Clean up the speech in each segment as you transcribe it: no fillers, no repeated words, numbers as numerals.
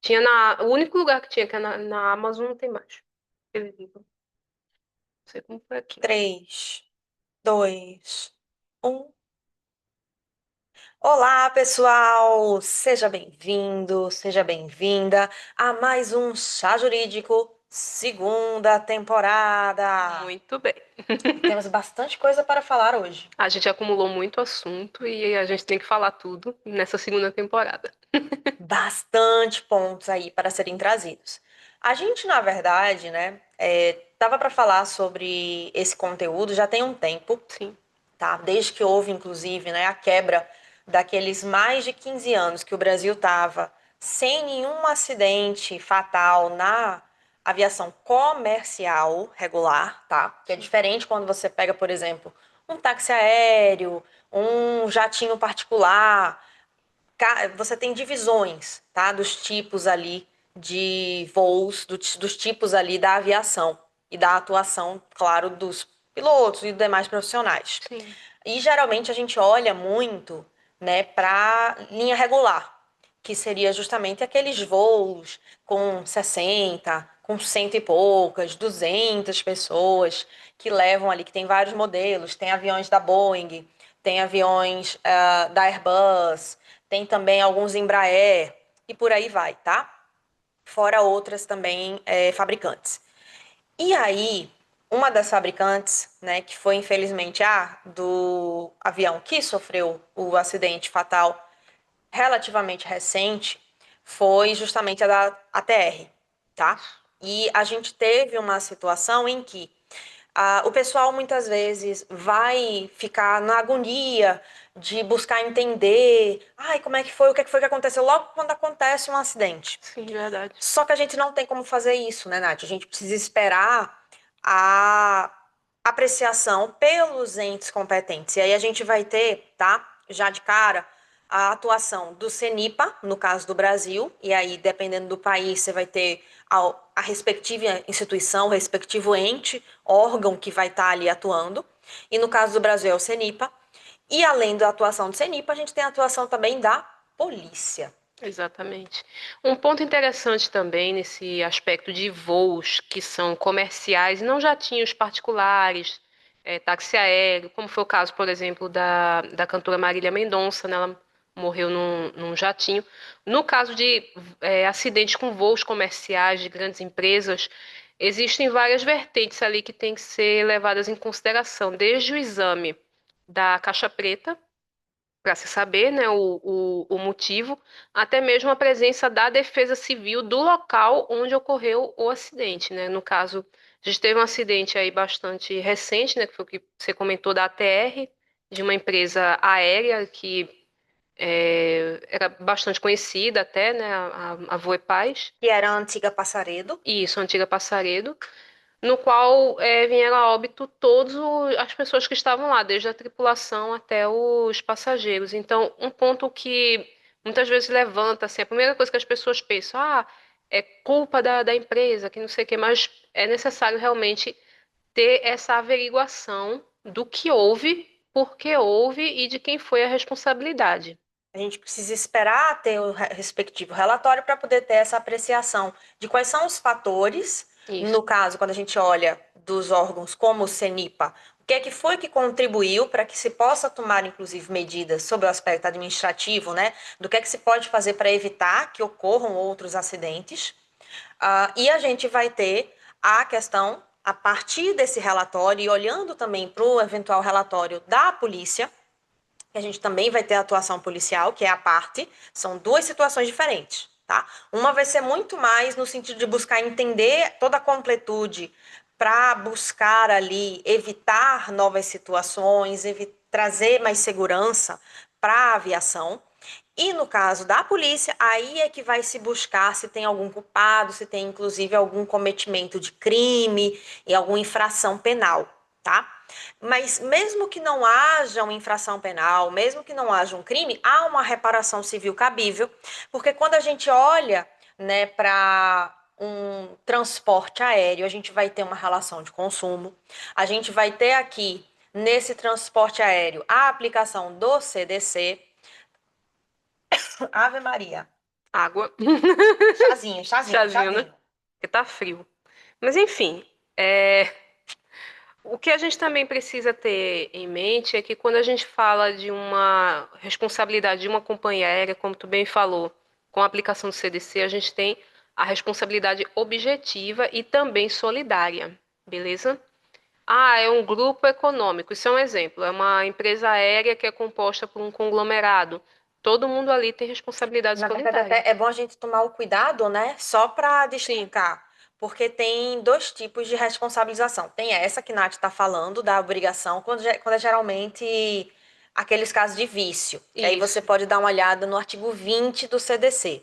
Tinha o único lugar que tinha, que é na Amazon, não tem mais. Aquele livro. Não sei como foi aqui. 3, 2, 1. Olá, pessoal! Seja bem-vindo, seja bem-vinda a mais um Chá Jurídico, segunda temporada. Muito bem. Temos bastante coisa para falar hoje. A gente acumulou muito assunto e a gente tem que falar tudo nessa segunda temporada. Bastante pontos aí para serem trazidos. A gente, na verdade, né, tava para falar sobre esse conteúdo já tem um tempo, Sim, tá? Desde que houve, inclusive, né, a quebra daqueles mais de 15 anos que o Brasil estava sem nenhum acidente fatal na aviação comercial regular, tá? Que é sim. diferente quando você pega, por exemplo, um táxi aéreo, um jatinho particular. Você tem divisões, tá? Dos tipos ali de voos, dos tipos ali da aviação e da atuação, claro, dos pilotos e demais profissionais. Sim. E geralmente a gente olha muito, né, para linha regular, que seria justamente aqueles voos com 60, com cento e poucas, 200 pessoas que levam ali, que tem vários modelos, tem aviões da Boeing, tem aviões da Airbus, tem também alguns Embraer e por aí vai, tá? Fora outras também fabricantes. E aí, uma das fabricantes, né, que foi infelizmente a do avião que sofreu o acidente fatal relativamente recente, foi justamente a da ATR, tá? Isso. E a gente teve uma situação em que o pessoal muitas vezes vai ficar na agonia de buscar entender, ai, como é que foi, o que é que foi que aconteceu logo quando acontece um acidente. Sim, verdade. Só que a gente não tem como fazer isso, né, Nath? A gente precisa esperar a apreciação pelos entes competentes. E aí a gente vai ter, tá, já de cara, a atuação do CENIPA, no caso do Brasil, e aí, dependendo do país, você vai ter a respectiva instituição, o respectivo ente, órgão que vai estar ali atuando. E no caso do Brasil é o CENIPA. E além da atuação do CENIPA, a gente tem a atuação também da polícia. Exatamente. Um ponto interessante também nesse aspecto de voos que são comerciais e não jatinhos particulares, táxi aéreo, como foi o caso, por exemplo, da cantora Marília Mendonça, né? Ela morreu num jatinho. No caso de acidentes com voos comerciais de grandes empresas, existem várias vertentes ali que têm que ser levadas em consideração, desde o exame da caixa preta, para se saber, né, o motivo, até mesmo a presença da Defesa Civil do local onde ocorreu o acidente, né? No caso, a gente teve um acidente aí bastante recente, né, que foi o que você comentou da ATR, de uma empresa aérea que era bastante conhecida até, né, a Voepaz, Que era a antiga Passaredo. e isso, a antiga Passaredo, no qual vieram a óbito todas as pessoas que estavam lá, desde a tripulação até os passageiros. Então, um ponto que muitas vezes levanta, assim, a primeira coisa que as pessoas pensam, é culpa da empresa, que não sei o quê, mas é necessário realmente ter essa averiguação do que houve, por que houve e de quem foi a responsabilidade. A gente precisa esperar ter o respectivo relatório para poder ter essa apreciação de quais são os fatores, Isso. no caso, quando a gente olha dos órgãos como o CENIPA, o que é que foi que contribuiu para que se possa tomar, inclusive, medidas sobre o aspecto administrativo, né? Do que é que se pode fazer para evitar que ocorram outros acidentes. E a gente vai ter a questão, a partir desse relatório, e olhando também para o eventual relatório da polícia, que a gente também vai ter a atuação policial, que é a parte, são duas situações diferentes, tá? Uma vai ser muito mais no sentido de buscar entender toda a completude para buscar ali evitar novas situações, trazer mais segurança para a aviação. E no caso da polícia, aí é que vai se buscar se tem algum culpado, se tem inclusive algum cometimento de crime e alguma infração penal, tá? Mas mesmo que não haja uma infração penal, mesmo que não haja um crime, há uma reparação civil cabível, porque quando a gente olha, né, para um transporte aéreo, a gente vai ter uma relação de consumo, a gente vai ter aqui nesse transporte aéreo a aplicação do CDC, Ave Maria. Água. Chazinho, chazinho, Chazinho, né? chazinho. Porque tá frio. Mas enfim, é, o que a gente também precisa ter em mente é que quando a gente fala de uma responsabilidade de uma companhia aérea, como tu bem falou, com a aplicação do CDC, a gente tem a responsabilidade objetiva e também solidária, beleza? Ah, é um grupo econômico. Isso é um exemplo. É uma empresa aérea que é composta por um conglomerado. Todo mundo ali tem responsabilidade Na verdade, solidária. até é bom a gente tomar o cuidado, né? Só para Sim, destacar, porque tem dois tipos de responsabilização. Tem essa que Nath está falando, da obrigação, quando é geralmente aqueles casos de vício, que aí você isso. pode dar uma olhada no artigo 20 do CDC.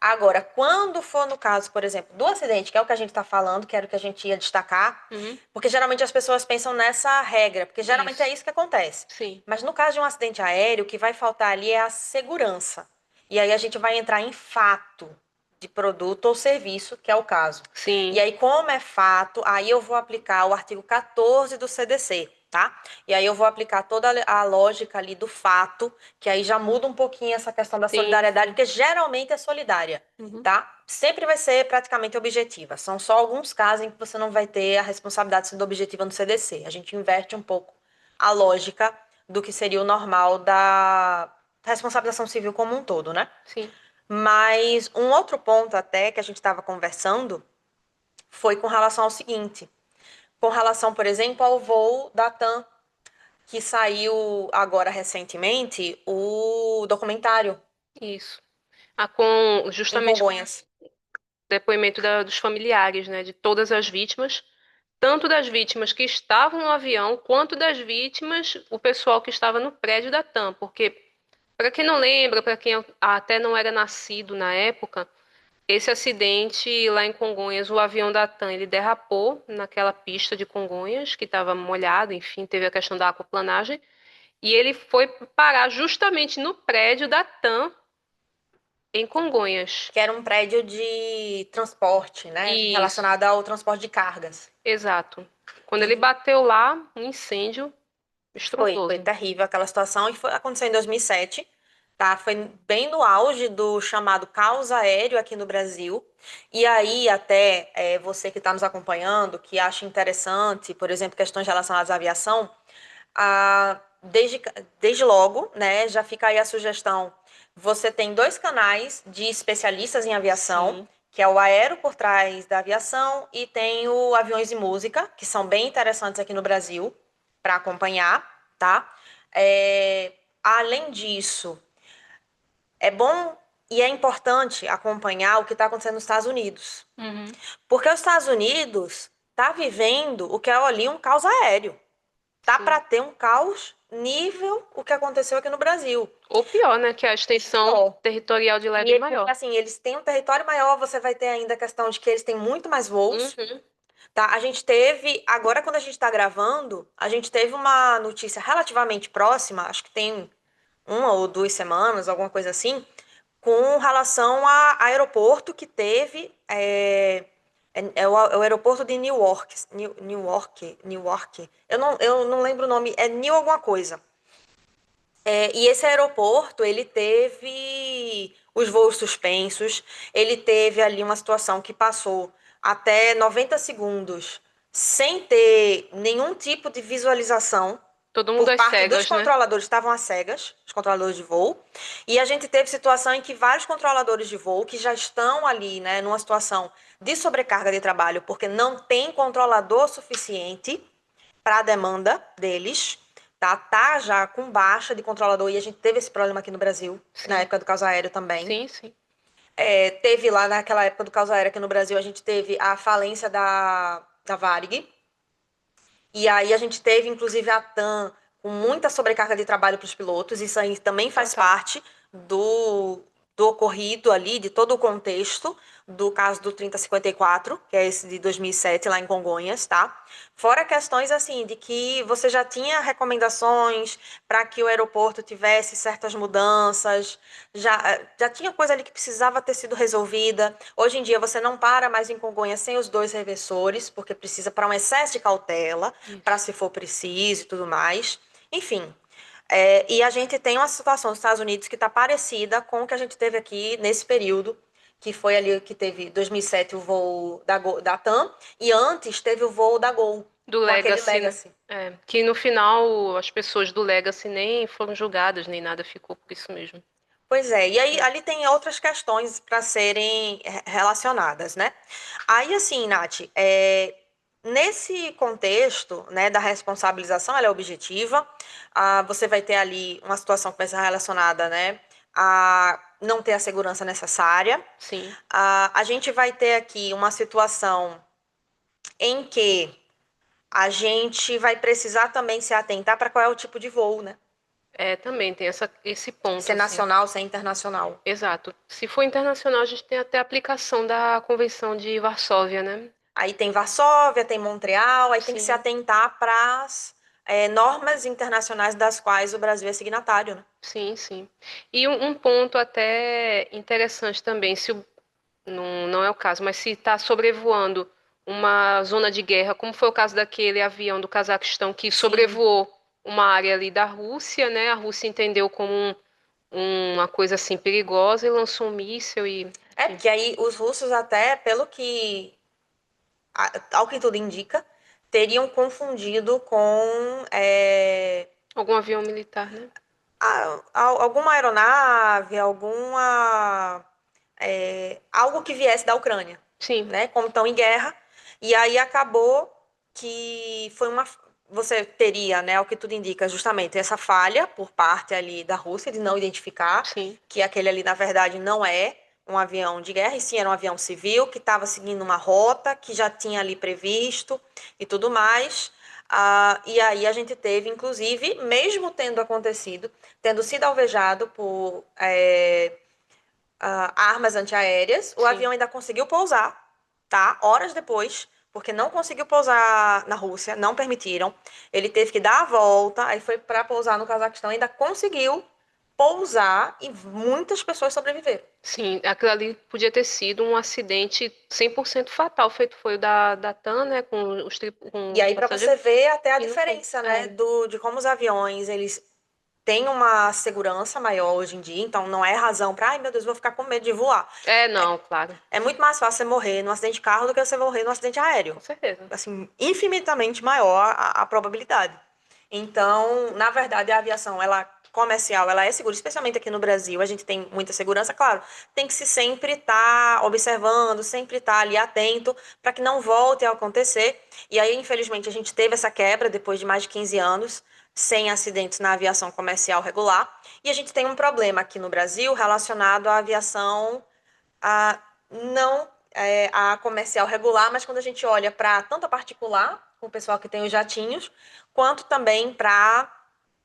Agora, quando for no caso, por exemplo, do acidente, que é o que a gente está falando, que era o que a gente ia destacar, Uhum, porque geralmente as pessoas pensam nessa regra, porque geralmente é isso. isso que acontece. Sim, Mas no caso de um acidente aéreo, o que vai faltar ali é a segurança. E aí a gente vai entrar em fato de produto ou serviço, que é o caso. E sim, aí, como é fato, aí eu vou aplicar o artigo 14 do CDC, tá? E aí eu vou aplicar toda a lógica ali do fato, que aí já muda um pouquinho essa questão da sim, solidariedade, sim. porque geralmente é solidária, Uhum, tá? Sempre vai ser praticamente objetiva. São só alguns casos em que você não vai ter a responsabilidade sendo objetiva no CDC. A gente inverte um pouco a lógica do que seria o normal da responsabilização civil como um todo, né? sim. Mas um outro ponto até que a gente estava conversando foi com relação ao seguinte, com relação, por exemplo, ao voo da TAM, que saiu agora recentemente, o documentário Isso. Ah, com em justamente com o Congonhas. depoimento dos familiares, né, de todas as vítimas, tanto das vítimas que estavam no avião, quanto das vítimas, o pessoal que estava no prédio da TAM, porque para quem não lembra, para quem até não era nascido na época, esse acidente lá em Congonhas, o avião da TAM, ele derrapou naquela pista de Congonhas, que estava molhada, enfim, teve a questão da aquaplanagem, e ele foi parar justamente no prédio da TAM em Congonhas. Que era um prédio de transporte, né? Isso, Relacionado ao transporte de cargas. exato. Quando ele E bateu lá, um incêndio foi estrondoso. terrível aquela situação e foi aconteceu em 2007, tá? Foi bem no auge do chamado caos aéreo aqui no Brasil. E aí até você que está nos acompanhando, que acha interessante, por exemplo, questões relacionadas à aviação, desde, desde logo, né, já fica aí a sugestão. Você tem dois canais de especialistas em aviação, Sim. que é o Aero por trás da aviação e tem o Aviões e Música, que são bem interessantes aqui no Brasil para acompanhar, tá? É, além disso, é bom e é importante acompanhar o que está acontecendo nos Estados Unidos, Uhum. porque os Estados Unidos está vivendo o que é ali um caos aéreo. Tá para Sim. ter um caos nível o que aconteceu aqui no Brasil. Ou pior, né? Que é a extensão Pior. territorial de lá é E bem porque maior. assim, eles têm um território maior, você vai ter ainda a questão de que eles têm muito mais voos, Uhum. tá? A gente teve, agora quando a gente está gravando, a gente teve uma notícia relativamente próxima, acho que tem 1 ou 2 semanas, alguma coisa assim, com relação a aeroporto que teve é o aeroporto de Newark, Newark. Eu não lembro o nome, é New alguma coisa. E esse aeroporto, ele teve os voos suspensos, ele teve ali uma situação que passou até 90 segundos sem ter nenhum tipo de visualização Todo mundo por às parte dos cegas, né? controladores, estavam às cegas, os controladores de voo, e a gente teve situação em que vários controladores de voo que já estão ali, né, numa situação de sobrecarga de trabalho, porque não tem controlador suficiente para a demanda deles, tá já com baixa de controlador, e a gente teve esse problema aqui no Brasil, na Sim, época do caos aéreo também. sim, sim. Teve lá naquela época do caos aéreo aqui no Brasil, a gente teve a falência da Varig, e aí a gente teve, inclusive, a TAM com muita sobrecarga de trabalho para os pilotos. Isso aí também faz Total. parte do ocorrido ali, de todo o contexto do caso do 3054, que é esse de 2007 lá em Congonhas, tá? Fora questões assim de que você já tinha recomendações para que o aeroporto tivesse certas mudanças, já tinha coisa ali que precisava ter sido resolvida. Hoje em dia você não para mais em Congonhas sem os dois reversores, porque precisa para um excesso de cautela, para Isso. se for preciso e tudo mais. Enfim, E a gente tem uma situação nos Estados Unidos que está parecida com o que a gente teve aqui nesse período, que foi ali que teve 2007 o voo da TAM, e antes teve o voo da Gol, Do com aquele Legacy, né? Legacy. Que no final as pessoas do Legacy nem foram julgadas, nem nada, ficou por isso mesmo. Pois é, e aí É. ali tem outras questões para serem relacionadas, né? Aí assim, Nath, nesse contexto, né, da responsabilização, ela é objetiva. Você vai ter ali uma situação que vai ser relacionada, né, a não ter a segurança necessária. Sim, A gente vai ter aqui uma situação em que a gente vai precisar também se atentar para qual é o tipo de voo, né? também tem esse Se ponto, é assim. nacional, se é internacional. Exato. Se for internacional, a gente tem até a aplicação da Convenção de Varsóvia, né? Aí tem Varsóvia, tem Montreal, aí tem que se Sim, atentar para as normas internacionais das quais o Brasil é signatário, né? sim, sim. E um ponto até interessante também, não é o caso, mas se está sobrevoando uma zona de guerra, como foi o caso daquele avião do Cazaquistão que Sim. sobrevoou uma área ali da Rússia, né? A Rússia entendeu como uma coisa assim perigosa e lançou um míssil e, enfim, Porque aí os russos até, pelo que, ao que tudo indica, teriam confundido com algum avião militar, né? alguma aeronave, algo que viesse da Ucrânia, Sim, né? Como estão em guerra. E aí acabou que você teria, né, o que tudo indica, justamente essa falha por parte ali da Rússia de não identificar sim, que aquele ali, na verdade, não é um avião de guerra, e sim era um avião civil que estava seguindo uma rota que já tinha ali previsto e tudo mais. E aí a gente teve, inclusive, mesmo tendo acontecido, tendo sido alvejado por armas antiaéreas, o sim. avião ainda conseguiu pousar, tá? Horas depois, porque não conseguiu pousar na Rússia, não permitiram. Ele teve que dar a volta, aí foi para pousar no Cazaquistão, ainda conseguiu pousar e muitas pessoas sobreviveram. Sim, aquilo ali podia ter sido um acidente 100% fatal, feito foi o da TAM, né, com E os aí para passageiros, você ver até a e não foi. diferença, né, de como os aviões, eles têm uma segurança maior hoje em dia, então não é razão para, ai meu Deus, vou ficar com medo de voar. Não, claro, É muito mais fácil você morrer num acidente de carro do que você morrer num acidente com aéreo. certeza. Assim, infinitamente maior a probabilidade. Então, na verdade, a aviação, ela comercial, ela é segura, especialmente aqui no Brasil, a gente tem muita segurança, claro, tem que se sempre estar observando, sempre estar ali atento para que não volte a acontecer. E aí, infelizmente, a gente teve essa quebra depois de mais de 15 anos sem acidentes na aviação comercial regular, e a gente tem um problema aqui no Brasil relacionado à aviação a não a comercial regular, mas quando a gente olha para tanto a particular, com o pessoal que tem os jatinhos, quanto também para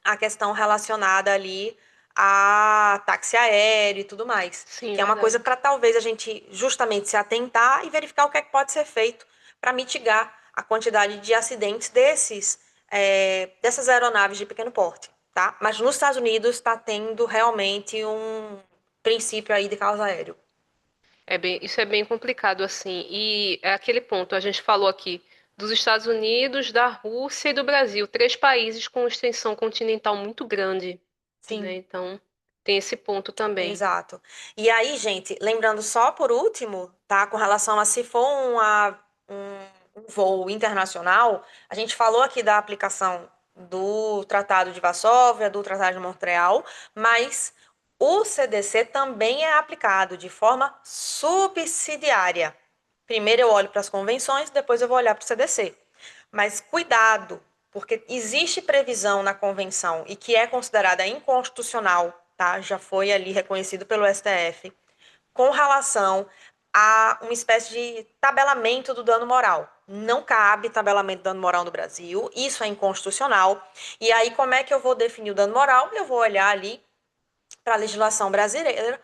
a questão relacionada ali a táxi aéreo e tudo mais, Sim, que é uma coisa verdade. para talvez a gente justamente se atentar e verificar o que é que pode ser feito para mitigar a quantidade de acidentes dessas aeronaves de pequeno porte, tá? Mas nos Estados Unidos está tendo realmente um princípio aí de causa aéreo. Isso é bem complicado, assim. E é aquele ponto, a gente falou aqui dos Estados Unidos, da Rússia e do Brasil, três países com extensão continental muito grande, né? Sim, Então, tem esse ponto também. exato. E aí, gente, lembrando só por último, tá? Com relação a se for um voo internacional, a gente falou aqui da aplicação do Tratado de Varsóvia, do Tratado de Montreal, mas o CDC também é aplicado de forma subsidiária. Primeiro eu olho para as convenções, depois eu vou olhar para o CDC. Mas cuidado, porque existe previsão na convenção e que é considerada inconstitucional, tá? Já foi ali reconhecido pelo STF, com relação a uma espécie de tabelamento do dano moral. Não cabe tabelamento do dano moral no Brasil, isso é inconstitucional. E aí, como é que eu vou definir o dano moral? Eu vou olhar ali para a legislação brasileira,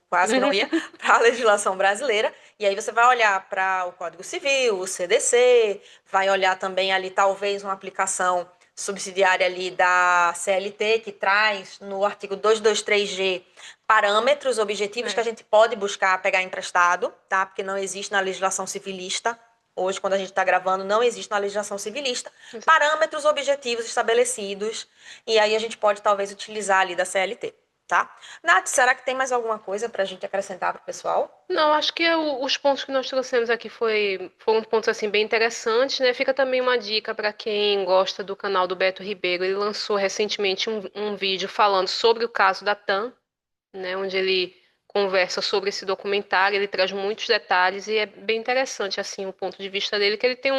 quase que não ia, para a legislação brasileira, e aí você vai olhar para o Código Civil, o CDC, vai olhar também ali talvez uma aplicação subsidiária ali da CLT, que traz no artigo 223G parâmetros objetivos que a É. gente pode buscar pegar emprestado, tá? Porque não existe na legislação civilista Hoje, quando a gente está gravando, não existe na legislação civilista parâmetros objetivos estabelecidos, e aí a gente pode talvez utilizar ali da CLT, tá? Nath, será que tem mais alguma coisa para a gente acrescentar para o pessoal? Não, acho que os pontos que nós trouxemos aqui foram pontos assim bem interessantes, né? Fica também uma dica para quem gosta do canal do Beto Ribeiro. Ele lançou recentemente um vídeo falando sobre o caso da TAM, né? Onde ele conversa sobre esse documentário, ele traz muitos detalhes e é bem interessante assim o ponto de vista dele, que ele tem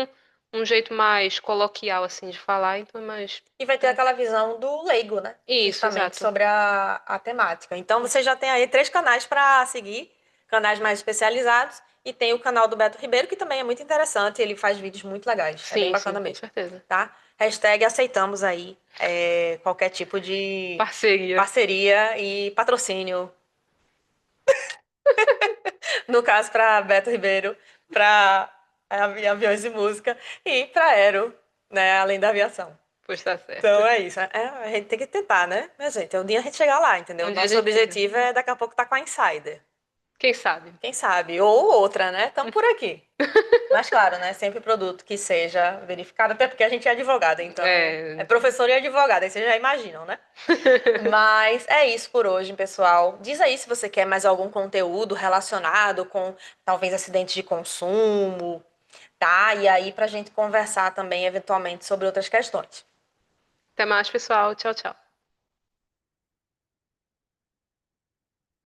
um jeito mais coloquial assim de falar, então é mais E vai ter aquela visão do leigo, né? isso, Justamente exato. sobre a temática. Então, você já tem aí 3 canais para seguir, canais mais especializados, e tem o canal do Beto Ribeiro, que também é muito interessante, ele faz vídeos muito legais. É bem Sim, sim, bacana com mesmo, certeza. tá? Hashtag aceitamos aí qualquer tipo de Parceria. parceria e patrocínio, no caso para Beto Ribeiro, para aviões e música e para Aero, né? Além da aviação. Pois tá certo. Então é isso. A gente tem que tentar, né? Mas, gente, é um dia a gente chegar lá, entendeu? Um dia a Nosso gente chega. objetivo é daqui a pouco estar com a Insider. Quem sabe? Quem sabe? Ou outra, né? Estamos por aqui. Mas claro, né? Sempre produto que seja verificado, até porque a gente é advogada, então é É. professor e advogada, aí vocês já imaginam, né? Mas é isso por hoje, pessoal. Diz aí se você quer mais algum conteúdo relacionado com talvez acidentes de consumo, tá? E aí pra gente conversar também eventualmente sobre outras questões. Até mais, pessoal. Tchau, tchau.